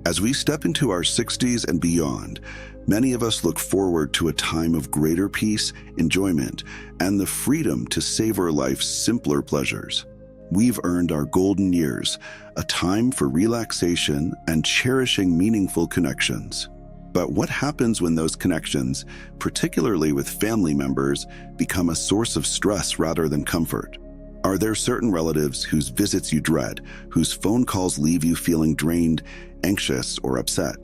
As we step into our 60s and beyond, many of us look forward to a time of greater peace, enjoyment, and the freedom to savor life's simpler pleasures. We've earned our golden years, a time for relaxation and cherishing meaningful connections. But what happens when those connections, particularly with family members, become a source of stress rather than comfort? Are there certain relatives whose visits you dread, whose phone calls leave you feeling drained, anxious, or upset?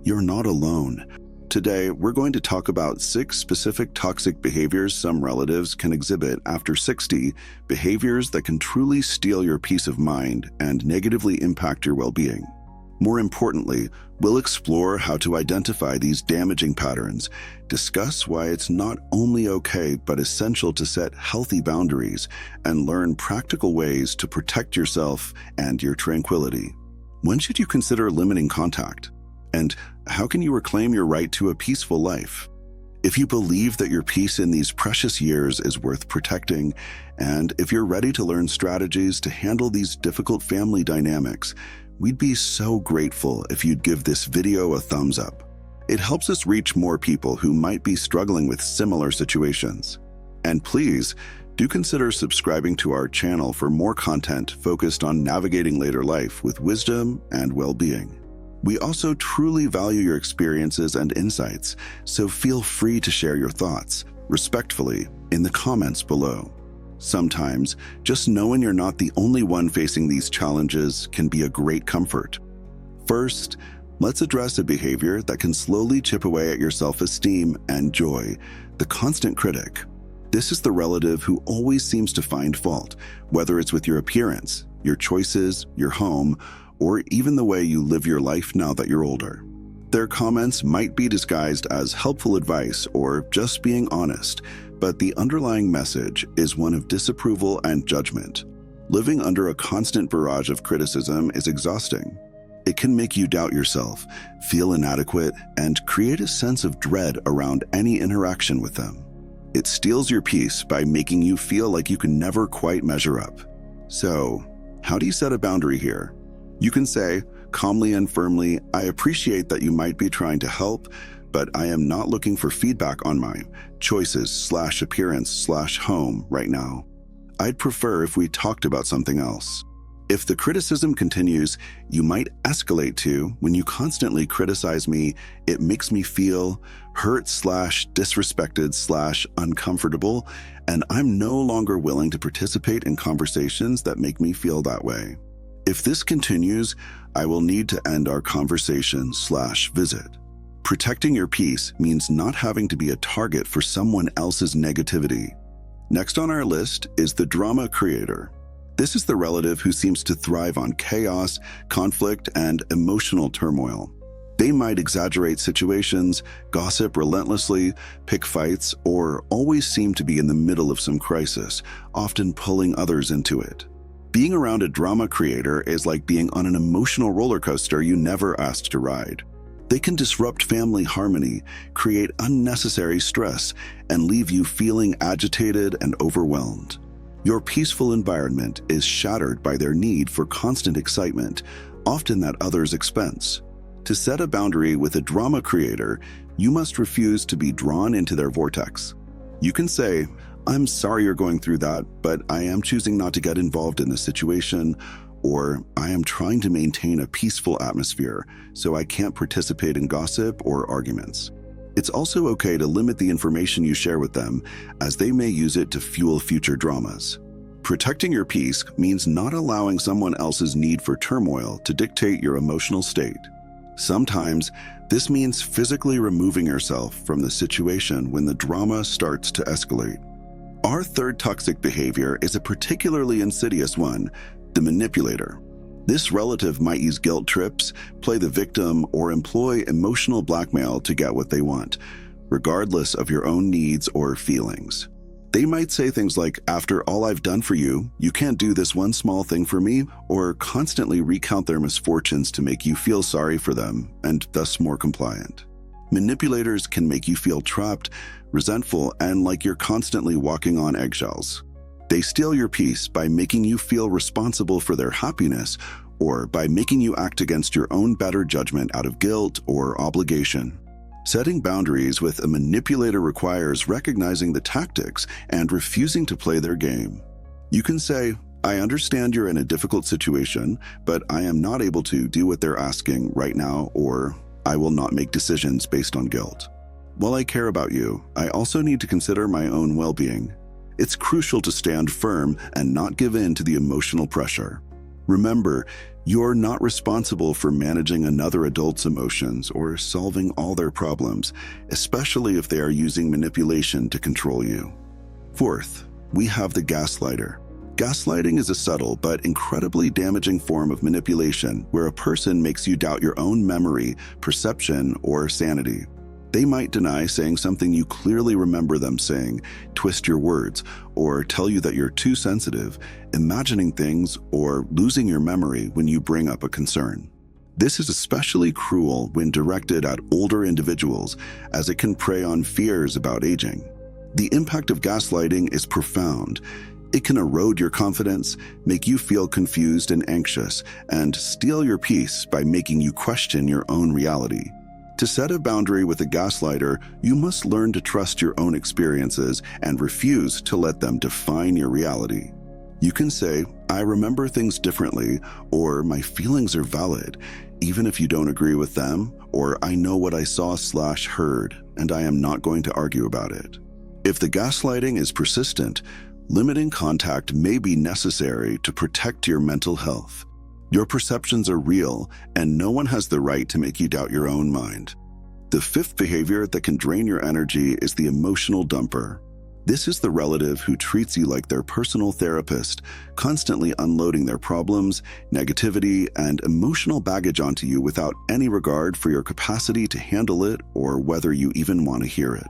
You're not alone. Today, we're going to talk about 6 specific toxic behaviors some relatives can exhibit after 60, behaviors that can truly steal your peace of mind and negatively impact your well-being. More importantly, we'll explore how to identify these damaging patterns, discuss why it's not only okay but essential to set healthy boundaries, and learn practical ways to protect yourself and your tranquility. When should you consider limiting contact? And how can you reclaim your right to a peaceful life? If you believe that your peace in these precious years is worth protecting, and if you're ready to learn strategies to handle these difficult family dynamics, we'd be so grateful if you'd give this video a thumbs up. It helps us reach more people who might be struggling with similar situations. And please, do consider subscribing to our channel for more content focused on navigating later life with wisdom and well-being. We also truly value your experiences and insights, so feel free to share your thoughts, respectfully, in the comments below. Sometimes, just knowing you're not the only one facing these challenges can be a great comfort. First, let's address a behavior that can slowly chip away at your self-esteem and joy: the constant critic. This is the relative who always seems to find fault, whether it's with your appearance, your choices, your home, or even the way you live your life now that you're older. Their comments might be disguised as helpful advice or just being honest, but the underlying message is one of disapproval and judgment. Living under a constant barrage of criticism is exhausting. It can make you doubt yourself, feel inadequate, and create a sense of dread around any interaction with them. It steals your peace by making you feel like you can never quite measure up. So, how do you set a boundary here? You can say, calmly and firmly, "I appreciate that you might be trying to help, but I am not looking for feedback on my choices/appearance/home right now. I'd prefer if we talked about something else." If the criticism continues, you might escalate to, "When you constantly criticize me, it makes me feel hurt/disrespected/uncomfortable, and I'm no longer willing to participate in conversations that make me feel that way. If this continues, I will need to end our conversation/visit." Protecting your peace means not having to be a target for someone else's negativity. Next on our list is the drama creator. This is the relative who seems to thrive on chaos, conflict, and emotional turmoil. They might exaggerate situations, gossip relentlessly, pick fights, or always seem to be in the middle of some crisis, often pulling others into it. Being around a drama creator is like being on an emotional roller coaster you never asked to ride. They can disrupt family harmony, create unnecessary stress, and leave you feeling agitated and overwhelmed. Your peaceful environment is shattered by their need for constant excitement, often at others' expense. To set a boundary with a drama creator, you must refuse to be drawn into their vortex. You can say, "I'm sorry you're going through that, but I am choosing not to get involved in this situation," or "I am trying to maintain a peaceful atmosphere, so I can't participate in gossip or arguments." It's also okay to limit the information you share with them, as they may use it to fuel future dramas. Protecting your peace means not allowing someone else's need for turmoil to dictate your emotional state. Sometimes, this means physically removing yourself from the situation when the drama starts to escalate. Our third toxic behavior is a particularly insidious one: the manipulator. This relative might use guilt trips, play the victim, or employ emotional blackmail to get what they want, regardless of your own needs or feelings. They might say things like, "After all I've done for you, you can't do this one small thing for me," or constantly recount their misfortunes to make you feel sorry for them and thus more compliant. Manipulators can make you feel trapped, resentful, and like you're constantly walking on eggshells. They steal your peace by making you feel responsible for their happiness or by making you act against your own better judgment out of guilt or obligation. Setting boundaries with a manipulator requires recognizing the tactics and refusing to play their game. You can say, "I understand you're in a difficult situation, but I am not able to do what they're asking right now," or "I will not make decisions based on guilt. While I care about you, I also need to consider my own well-being." It's crucial to stand firm and not give in to the emotional pressure. Remember, you're not responsible for managing another adult's emotions or solving all their problems, especially if they are using manipulation to control you. Fourth, we have the gaslighter. Gaslighting is a subtle but incredibly damaging form of manipulation where a person makes you doubt your own memory, perception, or sanity. They might deny saying something you clearly remember them saying, twist your words, or tell you that you're too sensitive, imagining things, or losing your memory when you bring up a concern. This is especially cruel when directed at older individuals, as it can prey on fears about aging. The impact of gaslighting is profound. It can erode your confidence, make you feel confused and anxious, and steal your peace by making you question your own reality. To set a boundary with a gaslighter, you must learn to trust your own experiences and refuse to let them define your reality. You can say, "I remember things differently," or "My feelings are valid," even if you don't agree with them, or "I know what I saw/heard, and I am not going to argue about it." If the gaslighting is persistent, limiting contact may be necessary to protect your mental health. Your perceptions are real, and no one has the right to make you doubt your own mind. The fifth behavior that can drain your energy is the emotional dumper. This is the relative who treats you like their personal therapist, constantly unloading their problems, negativity, and emotional baggage onto you without any regard for your capacity to handle it or whether you even want to hear it.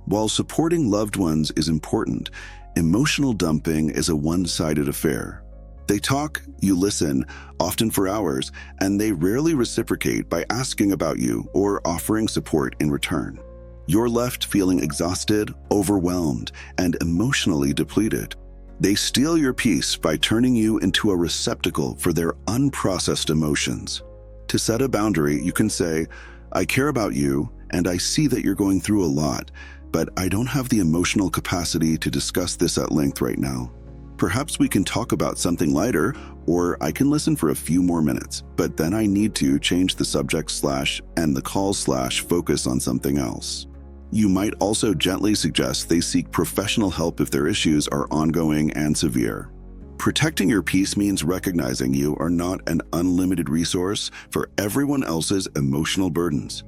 While supporting loved ones is important, emotional dumping is a one-sided affair. They talk, you listen, often for hours, and they rarely reciprocate by asking about you or offering support in return. You're left feeling exhausted, overwhelmed, and emotionally depleted. They steal your peace by turning you into a receptacle for their unprocessed emotions. To set a boundary, you can say, "I care about you, and I see that you're going through a lot, but I don't have the emotional capacity to discuss this at length right now. Perhaps we can talk about something lighter, or I can listen for a few more minutes, but then I need to change the subject / end the call / focus on something else." You might also gently suggest they seek professional help if their issues are ongoing and severe. Protecting your peace means recognizing you are not an unlimited resource for everyone else's emotional burdens.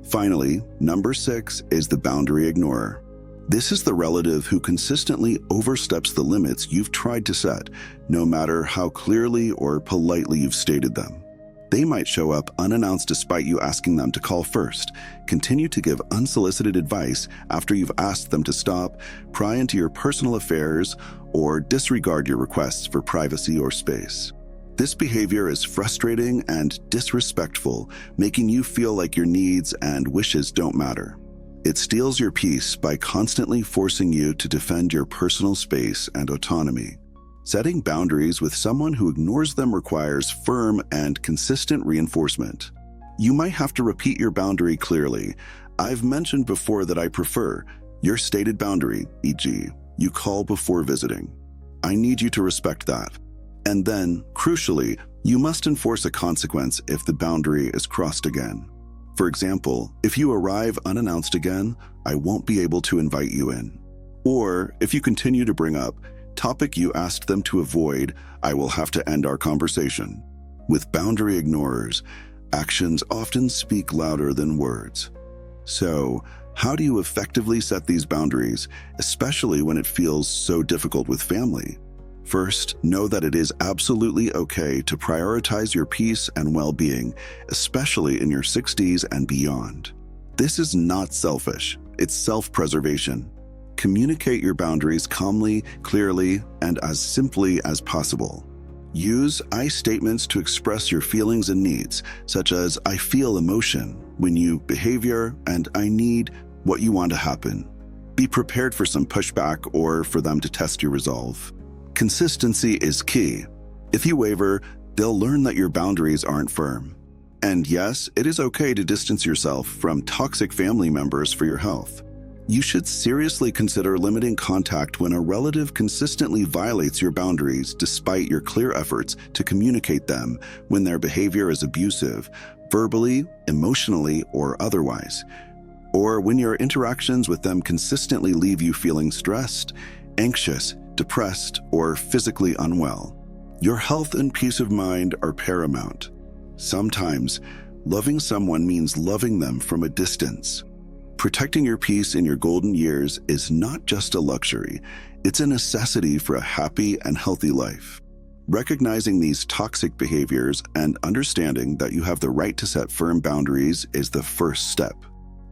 Finally, number 6 is the boundary ignorer. This is the relative who consistently oversteps the limits you've tried to set, no matter how clearly or politely you've stated them. They might show up unannounced despite you asking them to call first, continue to give unsolicited advice after you've asked them to stop, pry into your personal affairs, or disregard your requests for privacy or space. This behavior is frustrating and disrespectful, making you feel like your needs and wishes don't matter. It steals your peace by constantly forcing you to defend your personal space and autonomy. Setting boundaries with someone who ignores them requires firm and consistent reinforcement. You might have to repeat your boundary clearly. "I've mentioned before that I prefer," your stated boundary, e.g., you call before visiting. "I need you to respect that." And then, crucially, you must enforce a consequence if the boundary is crossed again. For example, if you arrive unannounced again, "I won't be able to invite you in." Or, if you continue to bring up topic you asked them to avoid, "I will have to end our conversation." With boundary ignorers, actions often speak louder than words. So, how do you effectively set these boundaries, especially when it feels so difficult with family? First, know that it is absolutely okay to prioritize your peace and well-being, especially in your 60s and beyond. This is not selfish, it's self-preservation. Communicate your boundaries calmly, clearly, and as simply as possible. Use I statements to express your feelings and needs, such as "I feel emotion" when you behavior and "I need what you want to happen." Be prepared for some pushback or for them to test your resolve. Consistency is key. If you waver, They'll learn that your boundaries aren't firm. And yes, it is okay to distance yourself from toxic family members for your health. You should seriously consider limiting contact when a relative consistently violates your boundaries despite your clear efforts to communicate them when their behavior is abusive, verbally, emotionally, or otherwise. Or when your interactions with them consistently leave you feeling stressed, anxious, depressed, or physically unwell. Your health and peace of mind are paramount. Sometimes, loving someone means loving them from a distance. Protecting your peace in your golden years is not just a luxury, it's a necessity for a happy and healthy life. Recognizing these toxic behaviors and understanding that you have the right to set firm boundaries is the first step.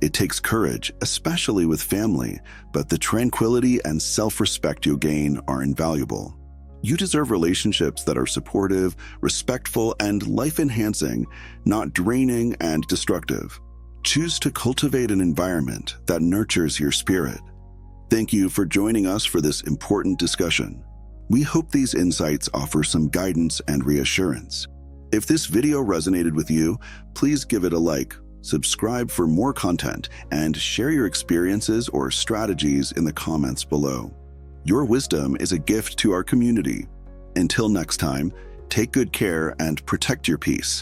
It takes courage, especially with family, but the tranquility and self-respect you gain are invaluable. You deserve relationships that are supportive, respectful, and life-enhancing, not draining and destructive. Choose to cultivate an environment that nurtures your spirit. Thank you for joining us for this important discussion. We hope these insights offer some guidance and reassurance. If this video resonated with you, please give it a like, subscribe for more content, and share your experiences or strategies in the comments below. Your wisdom is a gift to our community. Until next time, take good care and protect your peace.